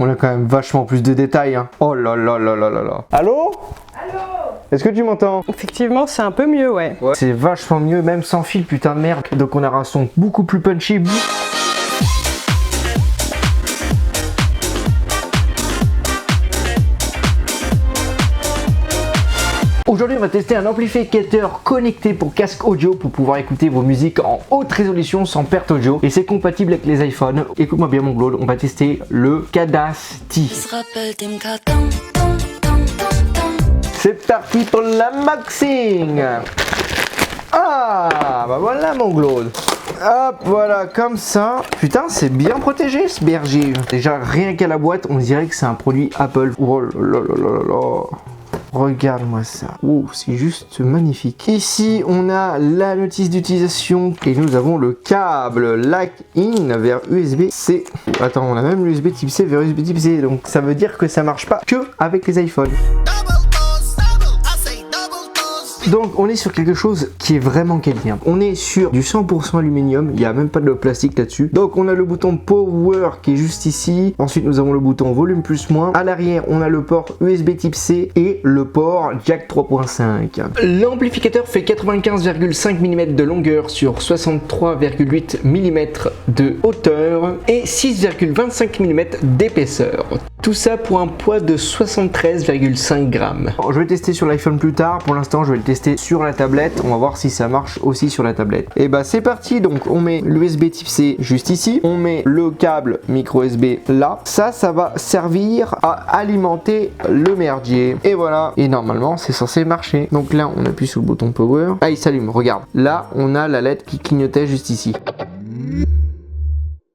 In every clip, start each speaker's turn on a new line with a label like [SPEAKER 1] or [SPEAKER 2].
[SPEAKER 1] On a quand même vachement plus de détails, hein. Oh là là là là là là. Allô?
[SPEAKER 2] Allô?
[SPEAKER 1] Est-ce que tu m'entends?
[SPEAKER 2] Effectivement, c'est un peu mieux, ouais.
[SPEAKER 1] C'est vachement mieux, même sans fil, putain de merde. Donc on aura un son beaucoup plus punchy. Aujourd'hui, on va tester un amplificateur connecté pour casque audio pour pouvoir écouter vos musiques en haute résolution sans perte audio. Et c'est compatible avec les iPhones. Écoute-moi bien mon Claude, on va tester le Cadasty. C'est parti pour l'unboxing. Ah, bah voilà mon Claude. Hop, voilà, comme ça. Putain, c'est bien protégé ce berger. Déjà, rien qu'à la boîte, on dirait que c'est un produit Apple. Oh là là là là là. Regarde-moi ça. Ouh, c'est juste magnifique. Ici, on a la notice d'utilisation et nous avons le câble lag-in vers USB-C. Attends, on a même l'USB type C vers USB type C. Donc ça veut dire que ça marche pas que avec les iPhones. Donc on est sur quelque chose qui est vraiment quali. On est sur du 100% aluminium, il n'y a même pas de plastique là-dessus. Donc on a le bouton Power qui est juste ici. Ensuite nous avons le bouton volume plus moins. À l'arrière on a le port USB type C et le port jack 3.5. L'amplificateur fait 95,5 mm de longueur sur 63,8 mm de hauteur et 6,25 mm d'épaisseur. Tout ça pour un poids de 73,5 grammes. Je vais tester sur l'iPhone plus tard. Pour l'instant, je vais le tester sur la tablette. On va voir si ça marche aussi sur la tablette. Et bah c'est parti. Donc on met l'USB type C juste ici. On met le câble micro USB là. Ça va servir à alimenter le merdier. Et voilà. Et normalement, c'est censé marcher. Donc là, on appuie sur le bouton Power. Ah, il s'allume. Regarde. Là, on a la LED qui clignotait juste ici.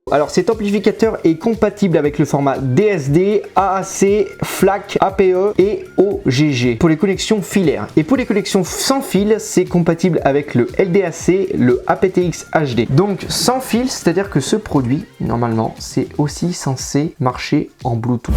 [SPEAKER 1] Alors cet amplificateur est compatible avec le format DSD, AAC, FLAC, APE et OGG pour les connexions filaires. Et pour les connexions sans fil, c'est compatible avec le LDAC, le aptX HD. Donc sans fil, c'est-à-dire que ce produit, normalement, c'est aussi censé marcher en Bluetooth.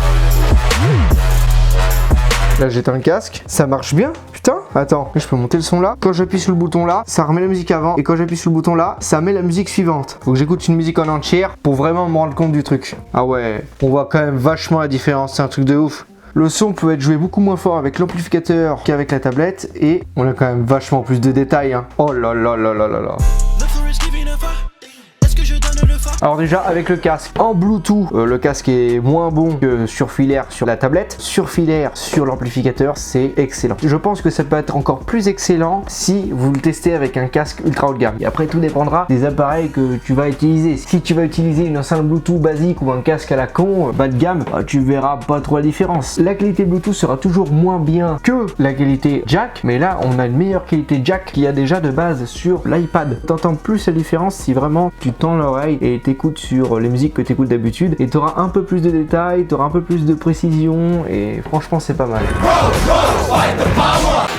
[SPEAKER 1] Là j'éteins le casque, ça marche bien, putain. Attends, je peux monter le son là. Quand j'appuie sur le bouton là, ça remet la musique avant. Et quand j'appuie sur le bouton là, ça met la musique suivante. Faut que j'écoute une musique en entière pour vraiment me rendre compte du truc. Ah ouais, on voit quand même vachement la différence, c'est un truc de ouf. Le son peut être joué beaucoup moins fort avec l'amplificateur qu'avec la tablette. Et on a quand même vachement plus de détails, hein. Oh là là là là là là. Alors déjà avec le casque en Bluetooth, le casque est moins bon que sur filaire sur la tablette. Sur filaire sur l'amplificateur, c'est excellent. Je pense que ça peut être encore plus excellent si vous le testez avec un casque ultra haut de gamme. Et après tout dépendra des appareils que tu vas utiliser. Si tu vas utiliser une enceinte Bluetooth basique ou un casque à la con bas de gamme, tu verras pas trop la différence. La qualité Bluetooth sera toujours moins bien que la qualité jack, mais là on a une meilleure qualité jack qu'il y a déjà de base sur l'iPad. T'entends plus la différence si vraiment tu tends l'oreille et t'écoutes sur les musiques que t'écoutes d'habitude, et t'auras un peu plus de détails, t'auras un peu plus de précision, et franchement c'est pas mal.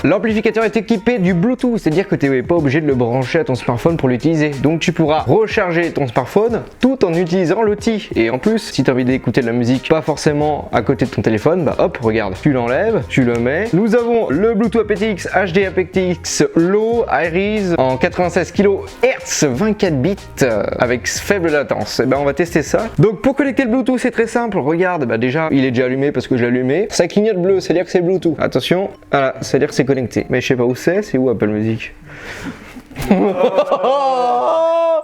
[SPEAKER 1] L'amplificateur est équipé du Bluetooth, c'est-à-dire que tu n'es pas obligé de le brancher à ton smartphone pour l'utiliser. Donc tu pourras recharger ton smartphone tout en utilisant l'outil. Et en plus, si tu as envie d'écouter de la musique pas forcément à côté de ton téléphone, bah hop, regarde, tu l'enlèves, tu le mets. Nous avons le Bluetooth aptX HD aptX Low Iris en 96 kHz 24 bits avec faible latence. Et ben on va tester ça. Donc pour connecter le Bluetooth, c'est très simple. Regarde, bah déjà il est déjà allumé parce que je l'ai allumé. Ça clignote bleu, c'est-à-dire que c'est Bluetooth. Attention, voilà, c'est-à-dire que c'est connecté. Mais je sais pas où c'est où Apple Music?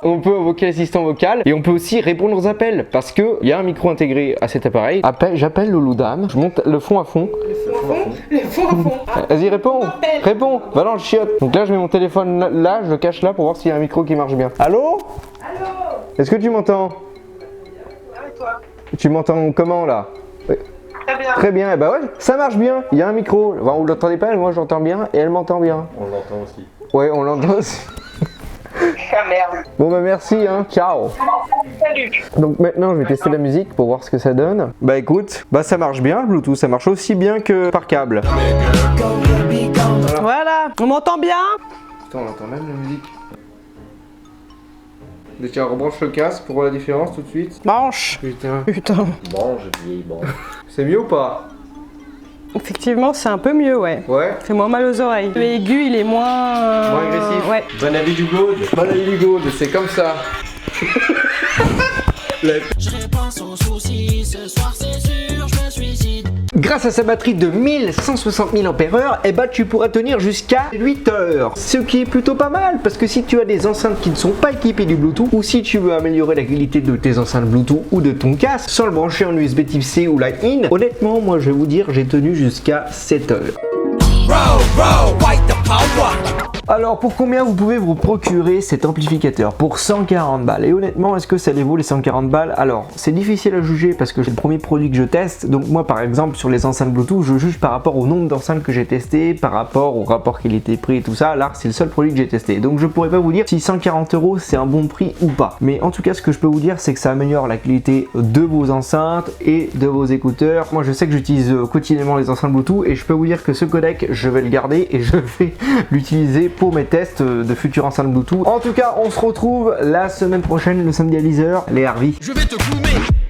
[SPEAKER 1] On peut invoquer l'assistant vocal et on peut aussi répondre aux appels parce qu'il y a un micro intégré à cet appareil. J'appelle Loulou Dame, je monte le fond à fond.
[SPEAKER 2] Le fond à fond.
[SPEAKER 1] Vas-y, réponds. Réponds. Va dans le chiotte. Donc là, je mets mon téléphone là, je le cache là pour voir s'il y a un micro qui marche bien. Allô?
[SPEAKER 2] Allô?
[SPEAKER 1] Est-ce que tu m'entends?
[SPEAKER 2] Avec toi.
[SPEAKER 1] Tu m'entends comment là?
[SPEAKER 2] Très bien.
[SPEAKER 1] Très bien, et bah ouais, ça marche bien, il y a un micro. Enfin, vous l'entendez pas, moi j'entends bien et elle m'entend bien.
[SPEAKER 3] On l'entend aussi.
[SPEAKER 1] Ouais, on l'entend aussi.
[SPEAKER 2] Ah merde.
[SPEAKER 1] Bon bah merci, hein, ciao.
[SPEAKER 2] Salut.
[SPEAKER 1] Donc maintenant je vais tester la musique pour voir ce que ça donne. Bah écoute, bah ça marche bien le Bluetooth, ça marche aussi bien que par câble.
[SPEAKER 2] Voilà, on m'entend bien?
[SPEAKER 1] Putain, on entend même la musique. Tiens, rebranche le casque pour voir la différence tout de suite.
[SPEAKER 2] Branche.
[SPEAKER 1] Putain.
[SPEAKER 3] Bon, j'ai vieilli, bon.
[SPEAKER 1] C'est mieux ou pas?
[SPEAKER 2] Effectivement, c'est un peu mieux, ouais.
[SPEAKER 1] Ouais.
[SPEAKER 2] C'est moins mal aux oreilles. L'aigu, il est moins...
[SPEAKER 1] Moins agressif.
[SPEAKER 2] Ouais.
[SPEAKER 3] Bon avis du Claude.
[SPEAKER 1] Bon avis du Claude, c'est comme ça.
[SPEAKER 4] Je repense aux soucis, ce soir c'est sûr.
[SPEAKER 1] Grâce à sa batterie de 1160 mAh, eh ben, tu pourras tenir jusqu'à 8 heures. Ce qui est plutôt pas mal, parce que si tu as des enceintes qui ne sont pas équipées du Bluetooth, ou si tu veux améliorer la qualité de tes enceintes Bluetooth ou de ton casque, sans le brancher en USB Type C ou Lightning, honnêtement, moi je vais vous dire, j'ai tenu jusqu'à 7 heures. Alors pour combien vous pouvez vous procurer cet amplificateur? Pour 140 balles. Et honnêtement, est-ce que ça les vaut les 140 balles? Alors c'est difficile à juger parce que c'est le premier produit que je teste. Donc moi par exemple sur les enceintes Bluetooth, je juge par rapport au nombre d'enceintes que j'ai testé, par rapport au rapport qualité-prix et tout ça. Là c'est le seul produit que j'ai testé. Donc je pourrais pas vous dire si 140 € c'est un bon prix ou pas. Mais en tout cas ce que je peux vous dire c'est que ça améliore la qualité de vos enceintes et de vos écouteurs. Moi je sais que j'utilise quotidiennement les enceintes Bluetooth et je peux vous dire que ce codec je vais le garder et je vais l'utiliser pour mes tests de futures enceintes Bluetooth. En tout cas, on se retrouve la semaine prochaine, le samedi à 10h. Les Harvey.
[SPEAKER 4] Je vais te clouer.